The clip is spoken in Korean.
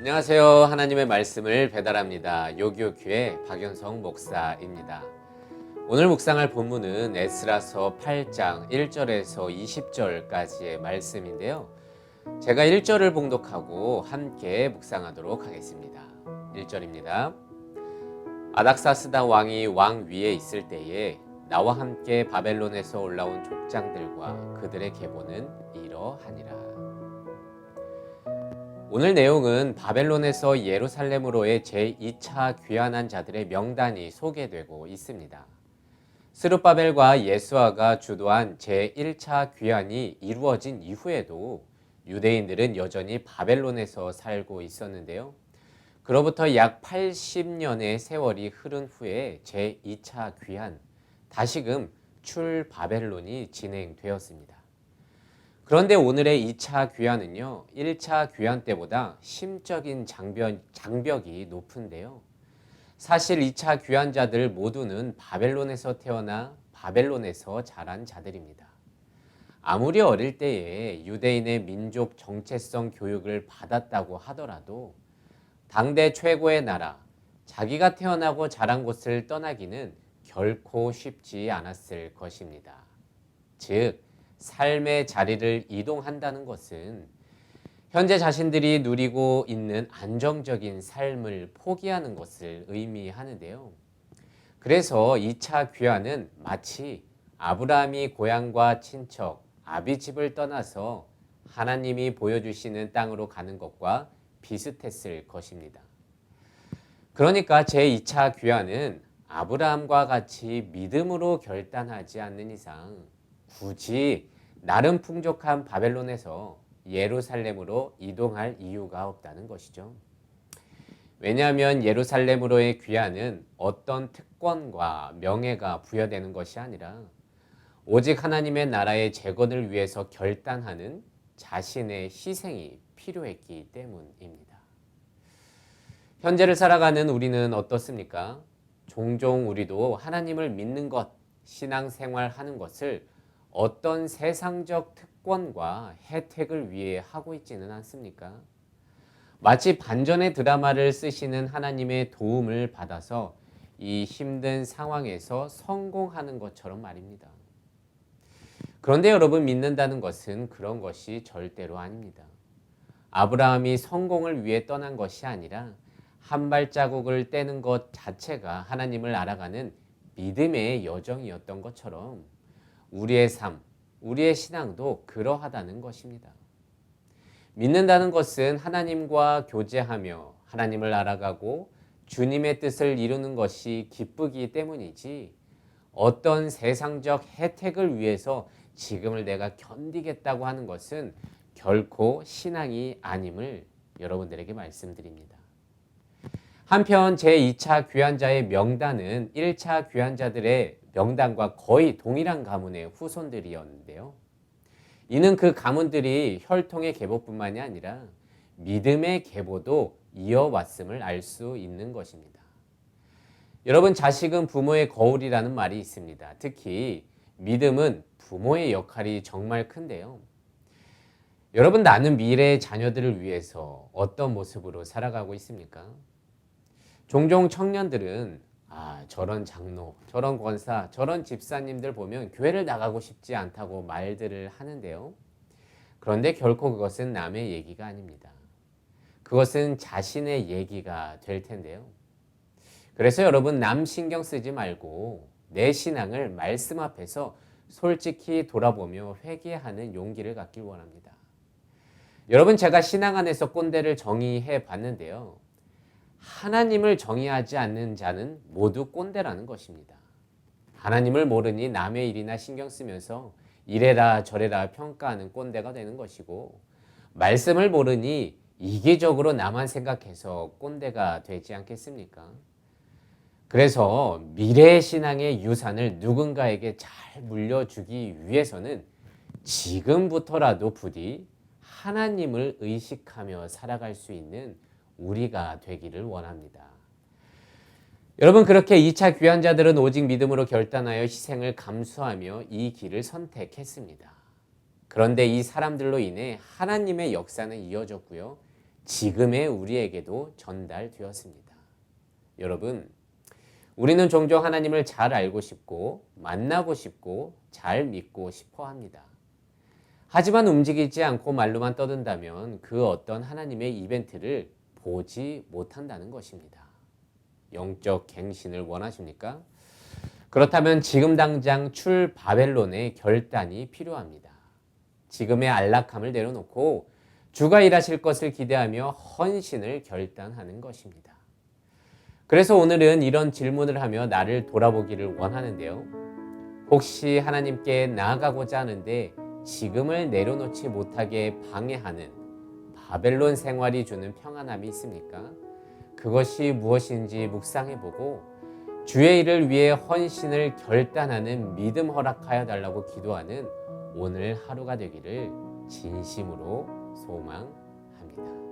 안녕하세요. 하나님의 말씀을 배달합니다. 요기요큐의 박연성 목사입니다. 오늘 묵상할 본문은 에스라서 8장 1절에서 20절까지의 말씀인데요. 제가 1절을 봉독하고 함께 묵상하도록 하겠습니다. 1절입니다. 아닥사스다 왕이 왕 위에 있을 때에 나와 함께 바벨론에서 올라온 족장들과 그들의 계보는 이러하니라. 오늘 내용은 바벨론에서 예루살렘으로의 제2차 귀환한 자들의 명단이 소개되고 있습니다. 스룹바벨과 예수아가 주도한 제1차 귀환이 이루어진 이후에도 유대인들은 여전히 바벨론에서 살고 있었는데요. 그로부터 약 80년의 세월이 흐른 후에 제2차 귀환, 다시금 출바벨론이 진행되었습니다. 그런데 오늘의 2차 귀환은요, 1차 귀환 때보다 심적인 장벽이 높은데요. 사실 2차 귀환자들 모두는 바벨론에서 태어나 바벨론에서 자란 자들입니다. 아무리 어릴 때에 유대인의 민족 정체성 교육을 받았다고 하더라도 당대 최고의 나라, 자기가 태어나고 자란 곳을 떠나기는 결코 쉽지 않았을 것입니다. 즉, 삶의 자리를 이동한다는 것은 현재 자신들이 누리고 있는 안정적인 삶을 포기하는 것을 의미하는데요. 그래서 2차 귀환은 마치 아브라함이 고향과 친척, 아비집을 떠나서 하나님이 보여주시는 땅으로 가는 것과 비슷했을 것입니다. 그러니까 제2차 귀환은 아브라함과 같이 믿음으로 결단하지 않는 이상 굳이 나름 풍족한 바벨론에서 예루살렘으로 이동할 이유가 없다는 것이죠. 왜냐하면 예루살렘으로의 귀환은 어떤 특권과 명예가 부여되는 것이 아니라 오직 하나님의 나라의 재건을 위해서 결단하는 자신의 희생이 필요했기 때문입니다. 현재를 살아가는 우리는 어떻습니까? 종종 우리도 하나님을 믿는 것, 신앙생활하는 것을 어떤 세상적 특권과 혜택을 위해 하고 있지는 않습니까? 마치 반전의 드라마를 쓰시는 하나님의 도움을 받아서 이 힘든 상황에서 성공하는 것처럼 말입니다. 그런데 여러분, 믿는다는 것은 그런 것이 절대로 아닙니다. 아브라함이 성공을 위해 떠난 것이 아니라 한 발자국을 떼는 것 자체가 하나님을 알아가는 믿음의 여정이었던 것처럼 우리의 삶, 우리의 신앙도 그러하다는 것입니다. 믿는다는 것은 하나님과 교제하며 하나님을 알아가고 주님의 뜻을 이루는 것이 기쁘기 때문이지 어떤 세상적 혜택을 위해서 지금을 내가 견디겠다고 하는 것은 결코 신앙이 아님을 여러분들에게 말씀드립니다. 한편 제2차 귀환자의 명단은 1차 귀환자들의 명단과 거의 동일한 가문의 후손들이었는데요. 이는 그 가문들이 혈통의 계보뿐만이 아니라 믿음의 계보도 이어왔음을 알 수 있는 것입니다. 여러분, 자식은 부모의 거울이라는 말이 있습니다. 특히 믿음은 부모의 역할이 정말 큰데요. 여러분, 나는 미래의 자녀들을 위해서 어떤 모습으로 살아가고 있습니까? 종종 청년들은 저런 장로, 저런 권사, 저런 집사님들 보면 교회를 나가고 싶지 않다고 말들을 하는데요. 그런데 결코 그것은 남의 얘기가 아닙니다. 그것은 자신의 얘기가 될 텐데요. 그래서 여러분, 남 신경 쓰지 말고 내 신앙을 말씀 앞에서 솔직히 돌아보며 회개하는 용기를 갖길 원합니다. 여러분, 제가 신앙 안에서 꼰대를 정의해 봤는데요. 하나님을 정의하지 않는 자는 모두 꼰대라는 것입니다. 하나님을 모르니 남의 일이나 신경 쓰면서 이래라 저래라 평가하는 꼰대가 되는 것이고, 말씀을 모르니 이기적으로 나만 생각해서 꼰대가 되지 않겠습니까? 그래서 미래의 신앙의 유산을 누군가에게 잘 물려주기 위해서는 지금부터라도 부디 하나님을 의식하며 살아갈 수 있는 우리가 되기를 원합니다. 여러분, 그렇게 2차 귀환자들은 오직 믿음으로 결단하여 희생을 감수하며 이 길을 선택했습니다. 그런데 이 사람들로 인해 하나님의 역사는 이어졌고요. 지금의 우리에게도 전달되었습니다. 여러분, 우리는 종종 하나님을 잘 알고 싶고 만나고 싶고 잘 믿고 싶어 합니다. 하지만 움직이지 않고 말로만 떠든다면 그 어떤 하나님의 이벤트를 보지 못한다는 것입니다. 영적 갱신을 원하십니까? 그렇다면 지금 당장 바벨론의 결단이 필요합니다. 지금의 안락함을 내려놓고 주가 일하실 것을 기대하며 헌신을 결단하는 것입니다. 그래서 오늘은 이런 질문을 하며 나를 돌아보기를 원하는데요. 혹시 하나님께 나아가고자 하는데 지금을 내려놓지 못하게 방해하는 바벨론 생활이 주는 평안함이 있습니까? 그것이 무엇인지 묵상해보고 주의 일을 위해 헌신을 결단하는 믿음 허락하여 달라고 기도하는 오늘 하루가 되기를 진심으로 소망합니다.